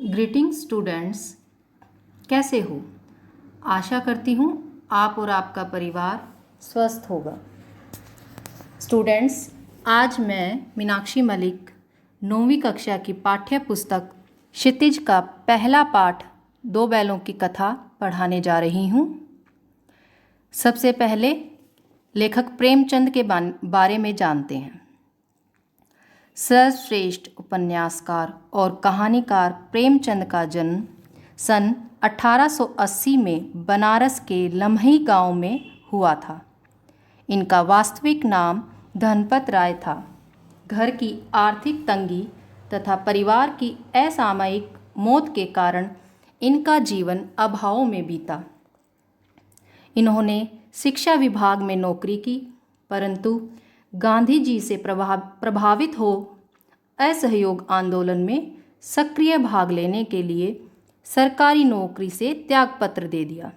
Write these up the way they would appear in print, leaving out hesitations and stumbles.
Greeting students, कैसे हो? आशा करती हूँ आप और आपका परिवार स्वस्थ होगा। स्टूडेंट्स, आज मैं मीनाक्षी मलिक 9वीं कक्षा की पाठ्य पुस्तक क्षितिज का पहला पाठ दो बैलों की कथा पढ़ाने जा रही हूँ। सबसे पहले लेखक प्रेमचंद के बारे में जानते हैं। सर्वश्रेष्ठ उपन्यासकार और कहानीकार प्रेमचंद का जन्म सन 1880 में बनारस के लम्ही गांव में हुआ था। इनका वास्तविक नाम धनपत राय था। घर की आर्थिक तंगी तथा परिवार की असामयिक मौत के कारण इनका जीवन अभाव में बीता। इन्होंने शिक्षा विभाग में नौकरी की, परंतु गांधी जी से प्रभावित हो असहयोग आंदोलन में सक्रिय भाग लेने के लिए सरकारी नौकरी से त्यागपत्र दे दिया।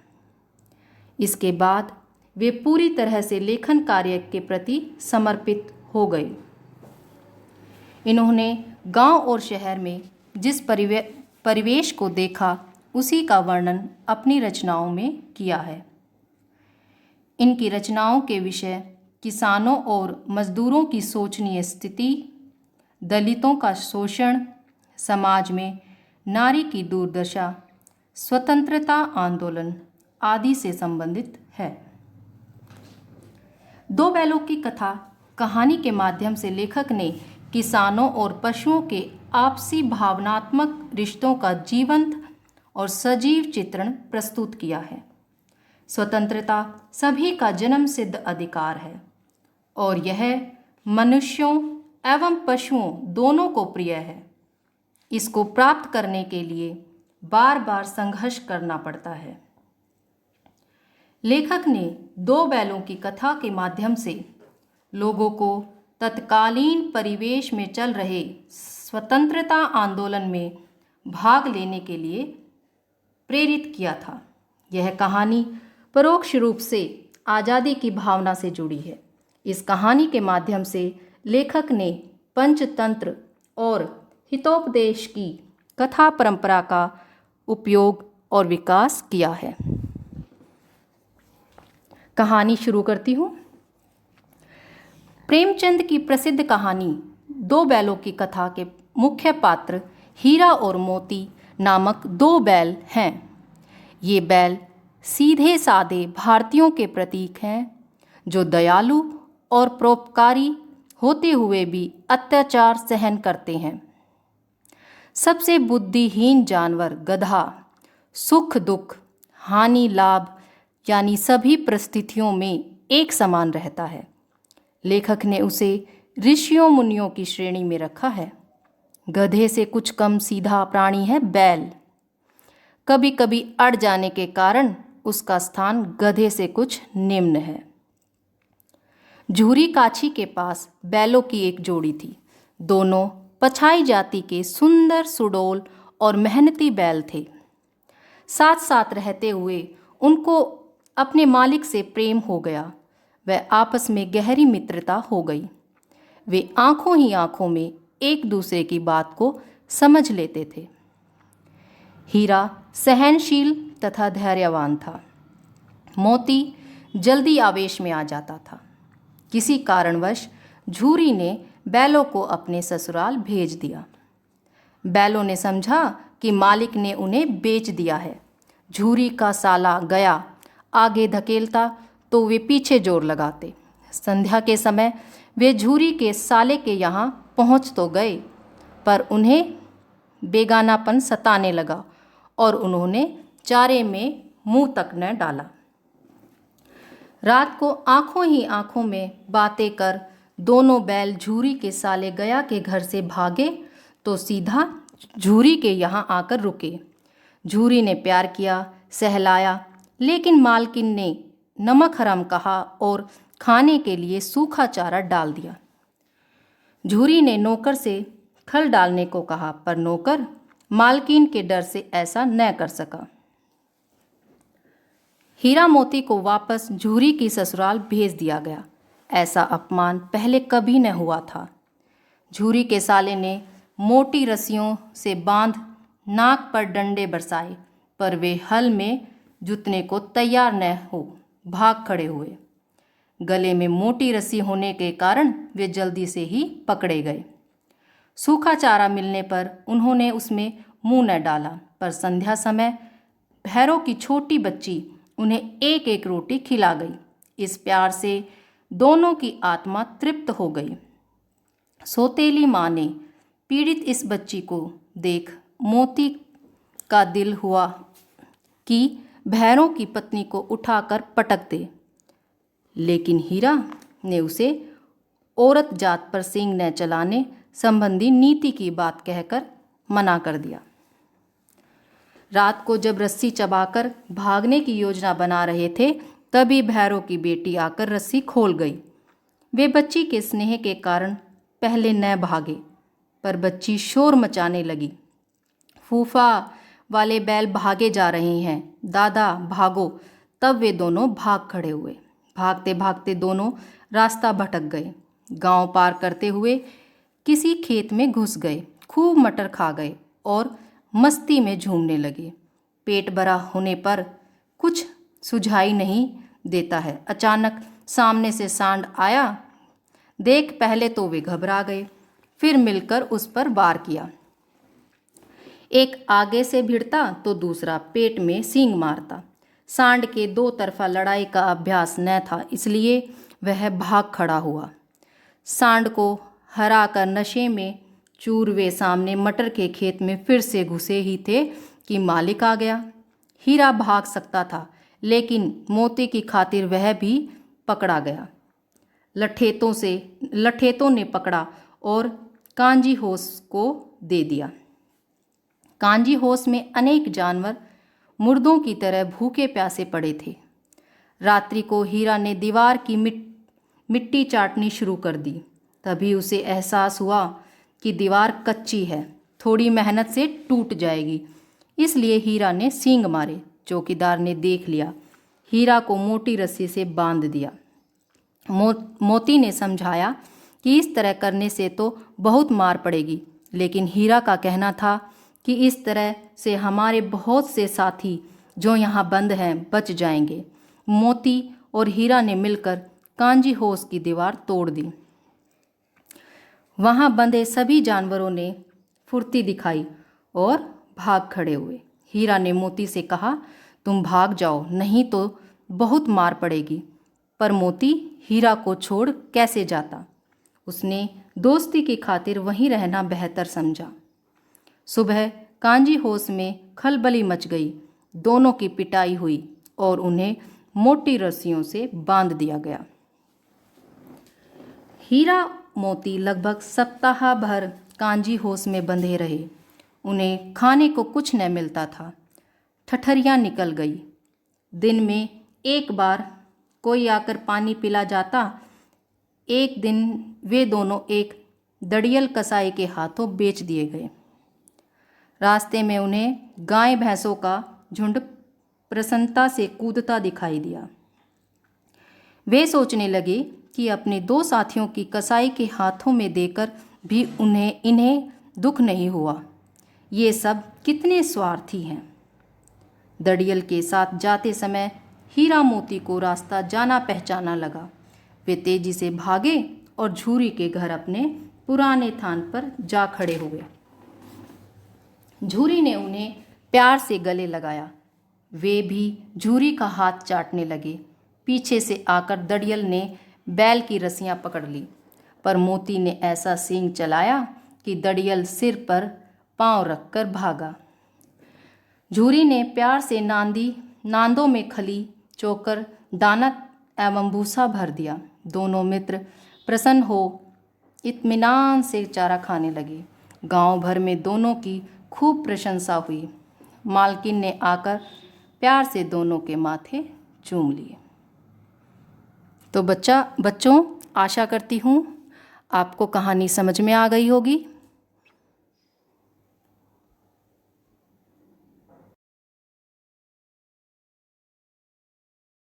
इसके बाद वे पूरी तरह से लेखन कार्य के प्रति समर्पित हो गए। इन्होंने गांव और शहर में जिस परिवेश को देखा उसी का वर्णन अपनी रचनाओं में किया है। इनकी रचनाओं के विषय किसानों और मजदूरों की शोचनीय स्थिति, दलितों का शोषण, समाज में नारी की दुर्दशा, स्वतंत्रता आंदोलन आदि से संबंधित है। दो बैलों की कथा कहानी के माध्यम से लेखक ने किसानों और पशुओं के आपसी भावनात्मक रिश्तों का जीवंत और सजीव चित्रण प्रस्तुत किया है। स्वतंत्रता सभी का जन्मसिद्ध अधिकार है और यह मनुष्यों एवं पशुओं दोनों को प्रिय है। इसको प्राप्त करने के लिए बार बार संघर्ष करना पड़ता है। लेखक ने दो बैलों की कथा के माध्यम से लोगों को तत्कालीन परिवेश में चल रहे स्वतंत्रता आंदोलन में भाग लेने के लिए प्रेरित किया था। यह कहानी परोक्ष रूप से आज़ादी की भावना से जुड़ी है। इस कहानी के माध्यम से लेखक ने पंचतंत्र और हितोपदेश की कथा परंपरा का उपयोग और विकास किया है। कहानी शुरू करती हूँ। प्रेमचंद की प्रसिद्ध कहानी दो बैलों की कथा के मुख्य पात्र हीरा और मोती नामक दो बैल हैं। ये बैल सीधे साधे भारतीयों के प्रतीक हैं, जो दयालु और परोपकारी होते हुए भी अत्याचार सहन करते हैं। सबसे बुद्धिहीन जानवर गधा सुख दुख हानि लाभ यानी सभी परिस्थितियों में एक समान रहता है। लेखक ने उसे ऋषियों मुनियों की श्रेणी में रखा है। गधे से कुछ कम सीधा प्राणी है बैल। कभी कभी अड़ जाने के कारण उसका स्थान गधे से कुछ निम्न है। झूरी काछी के पास बैलों की एक जोड़ी थी। दोनों पछाई जाति के सुंदर सुडौल और मेहनती बैल थे। साथ साथ रहते हुए उनको अपने मालिक से प्रेम हो गया। वह आपस में गहरी मित्रता हो गई। वे आंखों ही आंखों में एक दूसरे की बात को समझ लेते थे। हीरा सहनशील तथा धैर्यवान था। मोती जल्दी आवेश में आ जाता था। किसी कारणवश झूरी ने बैलों को अपने ससुराल भेज दिया। बैलों ने समझा कि मालिक ने उन्हें बेच दिया है। झूरी का साला गया आगे धकेलता तो वे पीछे जोर लगाते। संध्या के समय वे झूरी के साले के यहाँ पहुँच तो गए, पर उन्हें बेगानापन सताने लगा और उन्होंने चारे में मुंह तक न डाला। रात को आंखों ही आंखों में बातें कर दोनों बैल झूरी के साले गया के घर से भागे तो सीधा झूरी के यहाँ आकर रुके। झूरी ने प्यार किया, सहलाया, लेकिन मालकिन ने नमक हराम कहा और खाने के लिए सूखा चारा डाल दिया। झूरी ने नौकर से खल डालने को कहा, पर नौकर मालकिन के डर से ऐसा न कर सका। हीरा मोती को वापस झूरी की ससुराल भेज दिया गया। ऐसा अपमान पहले कभी न हुआ था। झूरी के साले ने मोटी रस्सियों से बांध नाक पर डंडे बरसाए, पर वे हल में जुतने को तैयार न हो भाग खड़े हुए। गले में मोटी रस्सी होने के कारण वे जल्दी से ही पकड़े गए। सूखा चारा मिलने पर उन्होंने उसमें मुंह न डाला, पर संध्या समय भैरव की छोटी बच्ची उन्हें एक एक रोटी खिला गई। इस प्यार से दोनों की आत्मा तृप्त हो गई। सौतेली माँ ने पीड़ित इस बच्ची को देख मोती का दिल हुआ कि भैरों की पत्नी को उठाकर पटक दे, लेकिन हीरा ने उसे औरत जात पर सींग न चलाने संबंधी नीति की बात कहकर मना कर दिया। रात को जब रस्सी चबाकर भागने की योजना बना रहे थे, तभी भैरव की बेटी आकर रस्सी खोल गई। वे बच्ची के स्नेह के कारण पहले न भागे, पर बच्ची शोर मचाने लगी, फूफा वाले बैल भागे जा रहे हैं, दादा भागो। तब वे दोनों भाग खड़े हुए। भागते भागते दोनों रास्ता भटक गए। गांव पार करते हुए किसी खेत में घुस गए, खूब मटर खा गए और मस्ती में झूमने लगे। पेट भरा होने पर कुछ सुझाई नहीं देता है। अचानक सामने से सांड आया। देख पहले तो वे घबरा गए, फिर मिलकर उस पर वार किया। एक आगे से भिड़ता तो दूसरा पेट में सींग मारता। सांड के दो तरफा लड़ाई का अभ्यास न था, इसलिए वह भाग खड़ा हुआ। सांड को हराकर नशे में चूर वे सामने मटर के खेत में फिर से घुसे ही थे कि मालिक आ गया। हीरा भाग सकता था, लेकिन मोती की खातिर वह भी पकड़ा गया। लठेतों ने पकड़ा और कांजी होश को दे दिया। कांजी होश में अनेक जानवर मुर्दों की तरह भूखे प्यासे पड़े थे। रात्रि को हीरा ने दीवार की मिट्टी चाटनी शुरू कर दी। तभी उसे एहसास हुआ कि दीवार कच्ची है, थोड़ी मेहनत से टूट जाएगी। इसलिए हीरा ने सींग मारे। चौकीदार ने देख लिया, हीरा को मोटी रस्सी से बांध दिया। मोती ने समझाया कि इस तरह करने से तो बहुत मार पड़ेगी, लेकिन हीरा का कहना था कि इस तरह से हमारे बहुत से साथी जो यहाँ बंद हैं बच जाएंगे। मोती और हीरा ने मिलकर कांजी होश की दीवार तोड़ दी। वहाँ बंधे सभी जानवरों ने फुर्ती दिखाई और भाग खड़े हुए। हीरा ने मोती से कहा, तुम भाग जाओ, नहीं तो बहुत मार पड़ेगी। पर मोती हीरा को छोड़ कैसे जाता। उसने दोस्ती की खातिर वहीं रहना बेहतर समझा। सुबह कांजी होश में खलबली मच गई। दोनों की पिटाई हुई और उन्हें मोटी रस्सियों से बांध दिया गया। हीरा मोती लगभग सप्ताह भर कांजी होश में बंधे रहे। उन्हें खाने को कुछ न मिलता था। ठठरियाँ निकल गई। दिन में एक बार कोई आकर पानी पिला जाता। एक दिन वे दोनों एक दड़ियल कसाई के हाथों बेच दिए गए। रास्ते में उन्हें गाय भैंसों का झुंड प्रसन्नता से कूदता दिखाई दिया। वे सोचने लगे कि अपने दो साथियों की कसाई के हाथों में देकर भी इन्हें दुख नहीं हुआ। ये सब कितने स्वार्थी हैं। दड़ियल के साथ जाते समय हीरा मोती को रास्ता जाना पहचाना लगा। वे तेजी से भागे और झूरी के घर अपने पुराने थान पर जा खड़े हुए। झूरी ने उन्हें प्यार से गले लगाया। वे भी झूरी का हाथ चाटने लगे। पीछे से आकर दड़ियल ने बैल की रस्सियां पकड़ ली, पर मोती ने ऐसा सींग चलाया कि दड़ियल सिर पर पांव रखकर भागा। झूरी ने प्यार से नांदों में खली, चोकर, दाना एवं भूसा भर दिया। दोनों मित्र प्रसन्न हो इत्मीनान से चारा खाने लगे। गांव भर में दोनों की खूब प्रशंसा हुई। मालकिन ने आकर प्यार से दोनों के माथे चूम लिए। तो बच्चों, आशा करती हूँ आपको कहानी समझ में आ गई होगी।